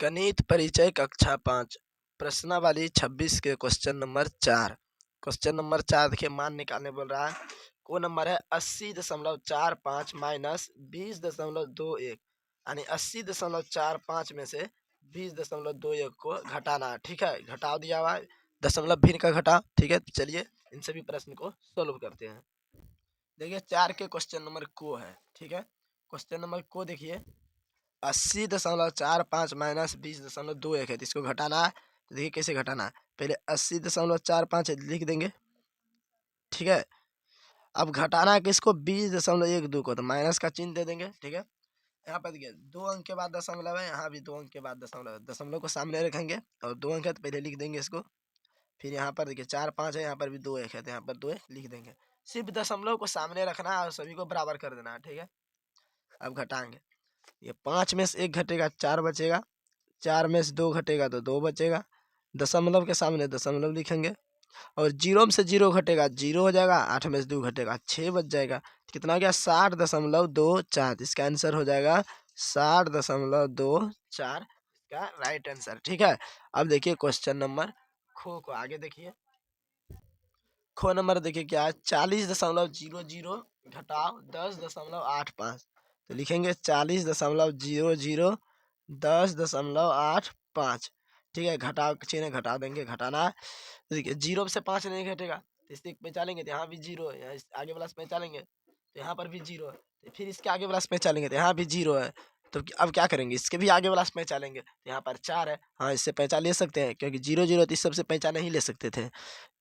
गणित परिचय कक्षा 5 प्रश्नावली 26 के क्वेश्चन नंबर 4। क्वेश्चन नंबर 4 देखिए, मान निकालने बोल रहा है। को नंबर है 80.45 माइनस 20.21, यानी 80.45 में से 20.21 को घटाना है। ठीक है, घटाव दिया हुआ है, दशमलव भिन्न का घटाव। ठीक है, चलिए इन सभी प्रश्न को सोल्व करते हैं। देखिए 4 के क्वेश्चन नंबर को है। ठीक है, क्वेश्चन नंबर को देखिए, 80.45 माइनस 20.21 है, तो इसको घटाना है। तो देखिए कैसे घटाना है। पहले 80.45 लिख देंगे। ठीक है, अब घटाना है किसको, 20.12 को, तो माइनस का चिन्ह दे देंगे। ठीक है, यहाँ पर देखिए 2 अंक के बाद दशमलव है, यहाँ भी 2 अंक के बाद दशमलव है। दशमलव को सामने रखेंगे और 2 अंक है तो पहले लिख देंगे इसको। फिर यहाँ पर देखिए 4 5 है, यहाँ पर भी 2 1 है, तो यहाँ पर 2 1 लिख देंगे। सिर्फ दशमलव को सामने रखना है और सभी को बराबर कर देना है। ठीक है, अब घटाएंगे। ये 5 में से 1 घटेगा, 4 बचेगा। 4 में से 2 घटेगा तो 2 बचेगा। दशमलव के सामने दशमलव लिखेंगे और 0 में से 0 घटेगा, 0 हो जाएगा। 8 में से 2 घटेगा, 6 बच जाएगा। कितना हो गया, 60.24। इसका आंसर हो जाएगा 60.24, इसका राइट आंसर। ठीक है, अब देखिए क्वेश्चन नंबर खो को आगे देखिए। खो नंबर देखिए क्या है, 40.00 घटाव 10.85। तो लिखेंगे 40.00 10.85। ठीक है, घटाव चिन्ह घटा देंगे, घटाना है। तो देखिए 0 से 5 नहीं घटेगा, तो इससे पहचानेंगे तो यहाँ भी 0 है, यहाँ आगे वाला से पहचानेंगे तो यहाँ पर भी 0 है। तो फिर इसके आगे वाला से पहचानेंगे तो यहाँ भी 0 है। तो अब क्या करेंगे, इसके भी आगे वाला से पहचानेंगे तो यहाँ पर 4 है। हाँ, इससे पहचान ले सकते हैं क्योंकि 0 0 तो इस सबसे पहचान नहीं ले सकते थे।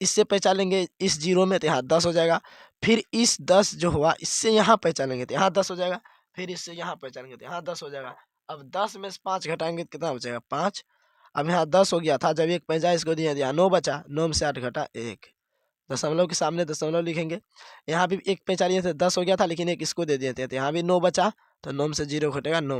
इससे पहचानेंगे इस 0 में तो यहाँ 10 हो जाएगा। फिर इस 10 जो हुआ इससे यहाँ पहचानेंगे तो यहाँ 10 हो जाएगा। फिर इससे यहाँ पहचानेंगे तो यहाँ 10 हो जाएगा। अब 10 में से 5 घटाएंगे तो कितना बचेगा, 5। अब यहाँ 10 हो गया था, जब 1 पहचान इसको दिया, यहाँ 9 बचा। 9 में से 8 घटा 1, दशमलव के सामने दशमलव लिखेंगे। यहाँ भी 1 पहचान लिए थे, 10 हो गया था, लेकिन 1 इसको दे दिए थे तो यहाँ भी 9 बचा। तो 9 में से 0 घटेगा 9।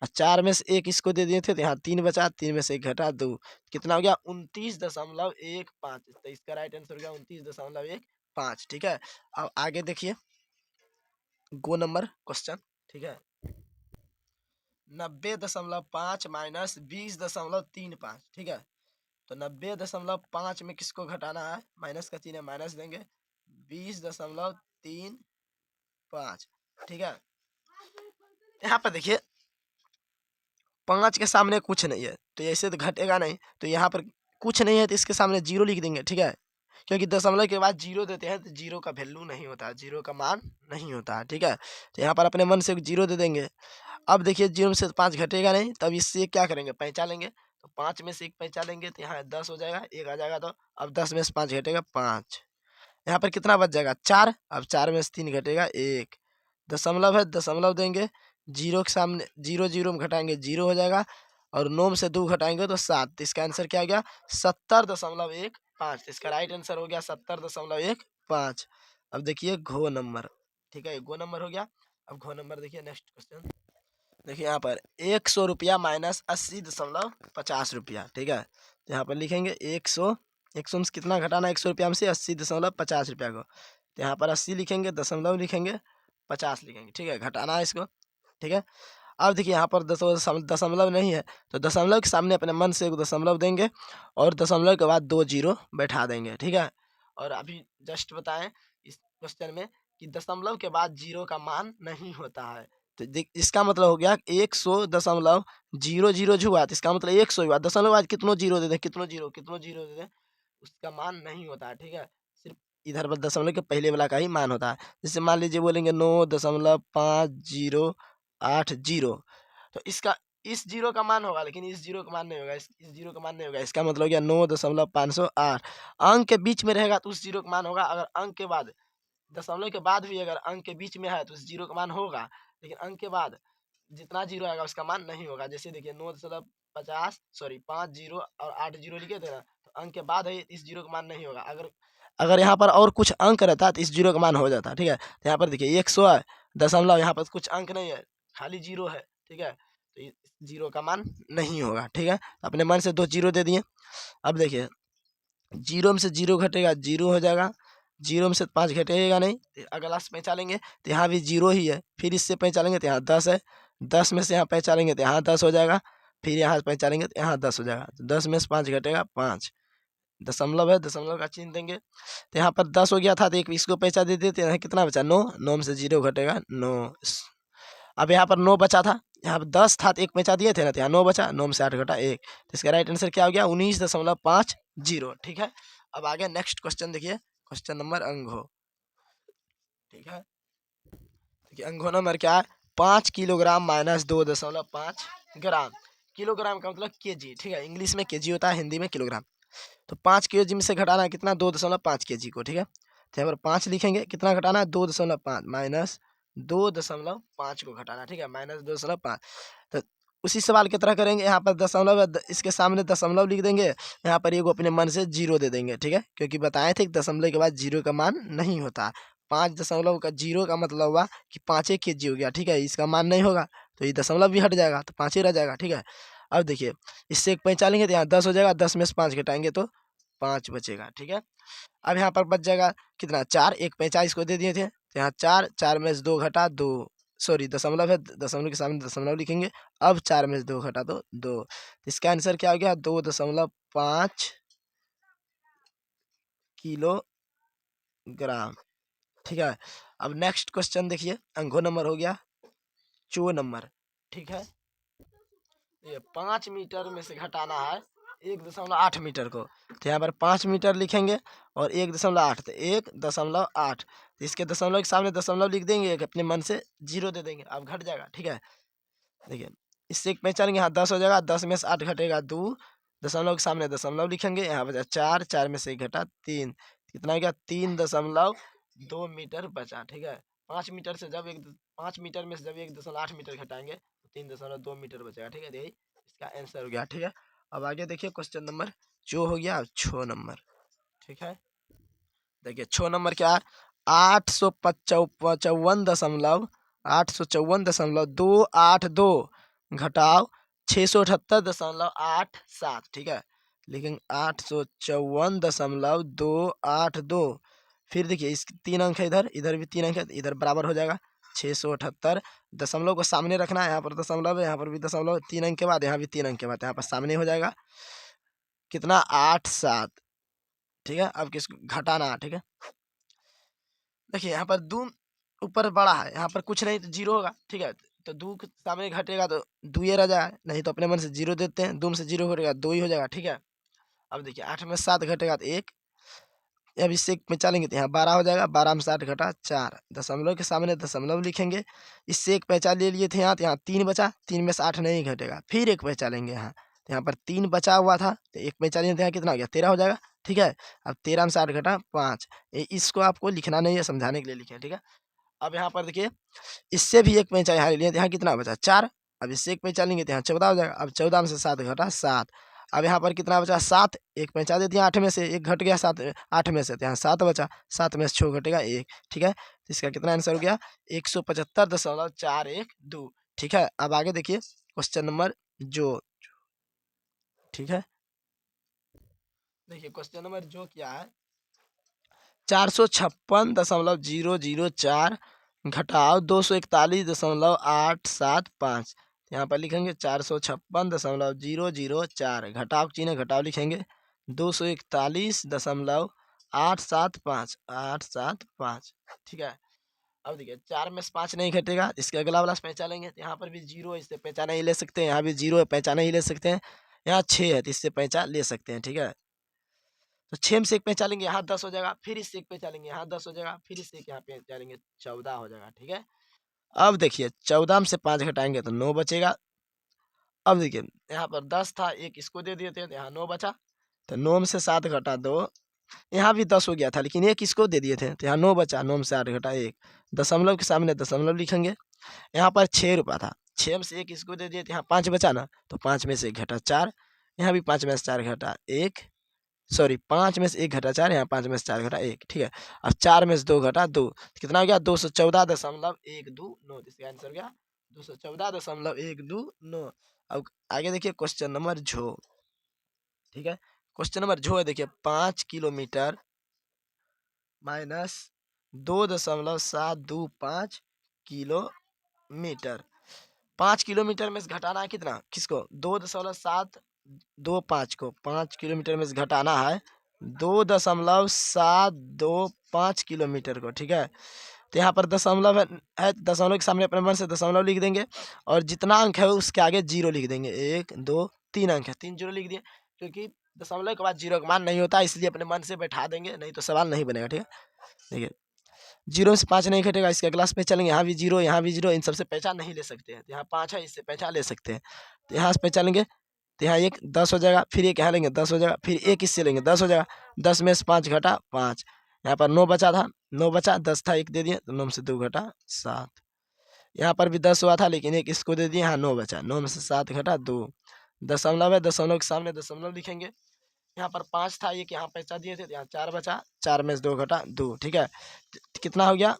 और 4 में से 1 इसको दे दिए थे तो यहाँ 3 बचा। 3 में से 1 घटा 2, कितना हो गया, 29.15। तो इसका राइट आंसर हो गया 29.15। ठीक है, अब आगे देखिए गो नंबर क्वेश्चन। ठीक है, 90.5 माइनस 20.35। ठीक है, तो 90.5 में किसको घटाना है, माइनस का चिन्ह है, माइनस देंगे। 20.35। ठीक है, यहाँ पर देखिए 5 के सामने कुछ नहीं है तो ऐसे तो घटेगा नहीं, तो यहाँ पर कुछ नहीं है तो इसके सामने 0 लिख देंगे। ठीक है, क्योंकि दशमलव के बाद 0 देते हैं तो 0 का वैल्यू नहीं होता है, 0 का मान नहीं होता है। ठीक है, तो यहाँ पर अपने मन से 0 दे देंगे। अब देखिए 0 में से 5 घटेगा नहीं, तब इससे क्या करेंगे, पहचानेंगे। तो 5 में से 1 पहचानेंगे तो यहाँ 10 हो जाएगा, 1 आ जाएगा। तो अब 10 में से 5 घटेगा 5, यहाँ पर कितना बच जाएगा, 4। अब 4 में से 3 घटेगा 1, दशमलव है, दशमलव देंगे। 0 के सामने 0 0 में घटाएंगे 0 हो जाएगा। और 9 में से 2 घटाएंगे तो 7। तो इसका आंसर क्या आ गया, 70.15। इसका राइट आंसर हो गया 70.15। अब देखिए घो नंबर। ठीक है, घो नंबर हो गया। अब घो नंबर देखिए, नेक्स्ट क्वेश्चन देखिए यहाँ पर 100 रुपया माइनस 80.50 रुपया। ठीक है, तो यहाँ पर लिखेंगे 100 में से कितना घटाना है, 100 रुपया में से 80.50 रुपया को। तो यहाँ पर 80 लिखेंगे, दशमलव लिखेंगे, 50 लिखेंगे। ठीक है, घटाना है इसको। ठीक है, अब देखिए यहाँ पर दशमलव नहीं है तो दशमलव के सामने अपने मन से एक दशमलव देंगे और दशमलव के बाद 2 0 बैठा देंगे। ठीक है, और अभी जस्ट बताएं इस क्वेश्चन में कि दशमलव के बाद 0 का मान नहीं होता है। तो इसका मतलब हो गया 100.00 हुआ, तो इसका मतलब 100 हुआ। दशमलव बाद कितनों 0 दे दे, कितनों 0 दे दे, उसका मान नहीं होता है। ठीक है, सिर्फ इधर पर दशमलव के पहले वाला का ही मान होता है। जैसे मान लीजिए बोलेंगे 9.5080, तो इसका इस 0 का मान होगा, लेकिन इस 0 का मान नहीं होगा, इस 0 का मान नहीं होगा। इसका मतलब हो गया 9.508। अंक के बीच में रहेगा तो उस 0 का मान होगा। अगर अंक के बाद, दशमलव के बाद भी अगर अंक के बीच में है तो उस 0 का मान होगा, लेकिन अंक के बाद जितना 0 आएगा उसका मान नहीं होगा। जैसे देखिए 5 0 और 8 0 लिखे थे ना, तो अंक के बाद है, इस 0 का मान नहीं होगा। अगर यहाँ पर और कुछ अंक रहता तो इस 0 का मान हो जाता। ठीक है, तो यहाँ पर देखिए 100 है, दशमलव, यहाँ पर कुछ अंक नहीं है, खाली 0 है। ठीक है, तो इस 0 का मान नहीं होगा। ठीक है, अपने मन से 2 0 दे दिए। अब देखिए 0 में से 0 घटेगा, 0 हो जाएगा। 0 में से 5 घटेगा नहीं, तो अगला से पहचानेंगे तो यहाँ भी 0 ही है। फिर इससे पहचानेंगे तो यहाँ 10 है। 10 में से यहाँ पहचानेंगे तो यहाँ 10 हो जाएगा। फिर यहाँ पहचानेंगे तो यहाँ 10 हो जाएगा, तो 10 में से 5 घटेगा 5, दशमलव है, दशमलव का चिन्ह देंगे। तो यहाँ पर 10 हो गया था, तो एक इसको पैसा दे देते हैं, कितना बचा 9, 9 में से 0 घटेगा 9। अब यहाँ पर 9 बचा था, यहाँ पर 10 था तो एक पैसा दिए थे ना, तो यहाँ 9 बचा, 9 में से 8 घटा 1, तो इसका राइट आंसर क्या हो गया 19.50। ठीक है, अब आगे नेक्स्ट क्वेश्चन देखिए, क्वेश्चन नंबर अंगो। ठीक है, देखिए अंगो नंबर क्या है, 5 किलोग्राम माइनस 2.5 ग्राम। किलोग्राम का मतलब केजी, ठीक है, इंग्लिश में केजी होता है, हिंदी में किलोग्राम। तो 5 केजी में से घटाना है कितना, 2.5 केजी को। ठीक है, तो यहाँ पर 5 लिखेंगे, कितना घटाना है 2.5 माइनस 2.5 को घटाना। ठीक है, माइनस 2.5। तो उसी सवाल की तरह करेंगे, यहाँ पर दशमलव इसके सामने दशमलव लिख देंगे, यहाँ पर एगो अपने मन से 0 दे देंगे। ठीक है, क्योंकि बताए थे कि दशमलव के बाद 0 का मान नहीं होता। 5 का 0 का मतलब हुआ कि 5 केजी हो गया। ठीक है, इसका मान नहीं होगा तो ये दशमलव भी हट जाएगा, तो 5 ही रह जाएगा। ठीक है, अब देखिए इससे एक पैंचालेंगे तो यहाँ 10 हो जाएगा, 10 में से 5 घटाएंगे तो 5 बचेगा। ठीक है, अब यहाँ पर बच जाएगा कितना 4, एक पैंचा इसको दे दिए थे, तो यहाँ 4, 4 में से 2 घटा 2, सॉरी दशमलव है, दशमलव के सामने दशमलव लिखेंगे। अब 4 में से 2 घटा दो 2, इसका आंसर क्या हो गया 2.5 किलोग्राम। ठीक है, अब नेक्स्ट क्वेश्चन देखिए, अंगो नंबर हो गया 4 नंबर। ठीक है, ये 5 मीटर में से घटाना है 1.8 मीटर को, तो यहाँ पर 5 मीटर लिखेंगे और 1.8, तो 1.8, तो इसके दशमलव के सामने दशमलव लिख देंगे, एक अपने मन से 0 दे देंगे, अब घट जाएगा। ठीक है, देखिए इससे एक पहचानेंगे, यहाँ 10 हो जाएगा, 10 में से 8 घटेगा 2, दशमलव के सामने दशमलव लिखेंगे, यहाँ बचा 4, 4 में से 1 घटा 3, कितना हो गया 3.2 मीटर बचा। ठीक है, 5 मीटर से जब 5 मीटर में से जब 1.8 मीटर घटाएंगे तो 3.2 मीटर बचेगा। ठीक है, यही इसका आंसर हो गया। ठीक है, अब आगे देखिए क्वेश्चन नंबर जो हो गया 6 नंबर। ठीक है, देखिए 6 नंबर क्या है, 855.282 घटाव 678.87। ठीक है, लेकिन 854.282, फिर देखिए इस 3 अंक है, इधर इधर भी 3 अंक है, इधर बराबर हो जाएगा 678, दशमलव को सामने रखना है, यहाँ पर दशमलव है, यहाँ पर भी दशमलव, 3 अंक के बाद यहाँ भी 3 अंक के बाद यहाँ पर सामने हो जाएगा कितना 87। ठीक है, अब किसको घटाना है। ठीक है, देखिए यहाँ पर 2 ऊपर बड़ा है, यहाँ पर कुछ नहीं तो 0 होगा। ठीक है, तो 2 के सामने घटेगा तो 2 ही रह जाएगा, नहीं तो अपने मन से 0 देते हैं, 2 में से 0 घटेगा 2 ही हो जाएगा। ठीक है, अब देखिए 8 में 7 घटेगा तो 1, अब इससे एक में चलेंगे तो यहाँ 12 हो जाएगा, 12 में 7 घटा 4, दशमलव के सामने दशमलव लिखेंगे। इससे एक पहचान ले लिए थे, यहाँ तो यहाँ 3 बचा, 3 में से 8 नहीं घटेगा, फिर एक पहचान लेंगे यहाँ, तो यहाँ पर 3 बचा हुआ था, तो एक पहचान लिए थे, यहाँ कितना हो गया 13 हो जाएगा। ठीक है, अब 13 में से 8 घटा 5, इसको आपको लिखना नहीं है, समझाने के लिए लिखे। ठीक है, अब यहाँ पर देखिए इससे भी एक पैंचा यहाँ ले लिए, यहाँ कितना बचा 4, अब इससे एक पैंचा लेंगे तो यहाँ 14 हो जाएगा, अब 14 में से 7 घटा 7, अब यहाँ पर कितना बचा 7, एक पैंचा देते हैं 8 में से, एक घट गया 7, 8 में से, तो यहाँ 7 बचा, 7 में से 6 घटेगा 1। ठीक है, तो इसका कितना आंसर हो गया 175.412। ठीक है, अब आगे देखिए क्वेश्चन नंबर जो। ठीक है, देखिए क्वेश्चन नंबर जो क्या है, 456.004 घटाव 241.875, यहाँ पर लिखेंगे 456.004, घटाव चिन्ह घटाव लिखेंगे 241.875। ठीक है, अब देखिए 4 में से 5 नहीं घटेगा, इसके अगला वाला से पहचानेंगे, यहाँ पर भी 0 है, इससे पहचाना ही ले सकते हैं, यहाँ भी 0 है, पहचाना ही ले सकते हैं, यहाँ 6 है तो इससे पहचान ले सकते हैं। ठीक है, तो 6 में से एक पहचानेंगे, यहाँ 10 हो जाएगा, फिर इससे एक पहचानेंगे, यहाँ 10 हो जाएगा, फिर इससे एक यहाँ पहचानेंगे 14 हो जाएगा। ठीक है, अब देखिए 14 में से 5 घटाएंगे तो 9 बचेगा। अब देखिए यहाँ पर 10 था, एक इसको दे दिए थे, यहाँ 9 बचा, तो 9 में से 7 घटा 2, यहाँ भी 10 हो गया था लेकिन एक इसको दे दिए थे, तो यहाँ 9 बचा, 9 में से 8 घटा 1, दशमलव के सामने दशमलव लिखेंगे। यहाँ पर 6 रुपया था, 6 में से एक इसको दे दिए थे, यहाँ 5 बचा ना, तो 5 में से 1 घटा 4, यहाँ भी 5 में से 4 घटा 1, सॉरी 5 में से 1 घटा 4, यहाँ 5 में से 4 घटा 1। ठीक है, अब 4 में से 2 घटा 2, कितना हो गया 214.129, इसका आंसर गया 214.129। अब आगे देखिए क्वेश्चन नंबर झो। ठीक है, क्वेश्चन नंबर झो है, देखिए 5 किलोमीटर माइनस 2.725 किलोमीटर, 5 किलोमीटर में से घटाना है कितना, किसको, 2.725 को 5 किलोमीटर में से घटाना है 2.725 किलोमीटर को, ठीक है। तो यहाँ पर दशमलव है, दशमलव के सामने अपने मन से दशमलव लिख देंगे और जितना अंक है उसके आगे जीरो लिख देंगे। 1 2 3 अंक है, 3 जीरो लिख दिए, क्योंकि दशमलव के बाद जीरो का मान नहीं होता, इसलिए अपने मन से बैठा देंगे, नहीं तो सवाल नहीं बनेगा, ठीक है। देखिए जीरो से 5 नहीं घटेगा, इसके क्लास पे चलेंगे, यहाँ भी जीरो, यहाँ भी जीरो, इन सबसे पहचान नहीं ले सकते हैं। यहाँ 5 है, इससे पहचान ले सकते हैं, तो यहाँ से पहचानेंगे, तो यहाँ 1 10 हो जाएगा, फिर एक यहाँ लेंगे 10 हो जाएगा, फिर एक इससे लेंगे 10 हो जाएगा, 10 में से 5 घटा 5, यहाँ पर 9 बचा था, 9 बचा, 10 था 1 दे दिए, तो 9 में से 2 घटा 7, यहाँ पर भी 10 हुआ था लेकिन एक इसको दे दिए, यहाँ 9 बचा, 9 में से 7 घटा 2, दशमलव है, दशमलव के सामने दशमलव लिखेंगे, यहाँ पर 5 था, एक यहाँ पैसा दिए थे, तो यहाँ 4 बचा, 4 में से 2 घटा 2, ठीक है। कितना हो गया,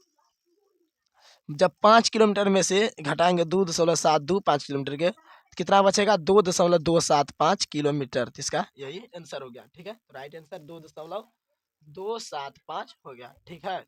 जब 5 किलोमीटर में से घटाएंगे 2.725 5 किलोमीटर के, कितना बचेगा, 2.275 किलोमीटर, तो इसका यही आंसर हो गया, ठीक है। राइट आंसर 2.275 हो गया, ठीक है।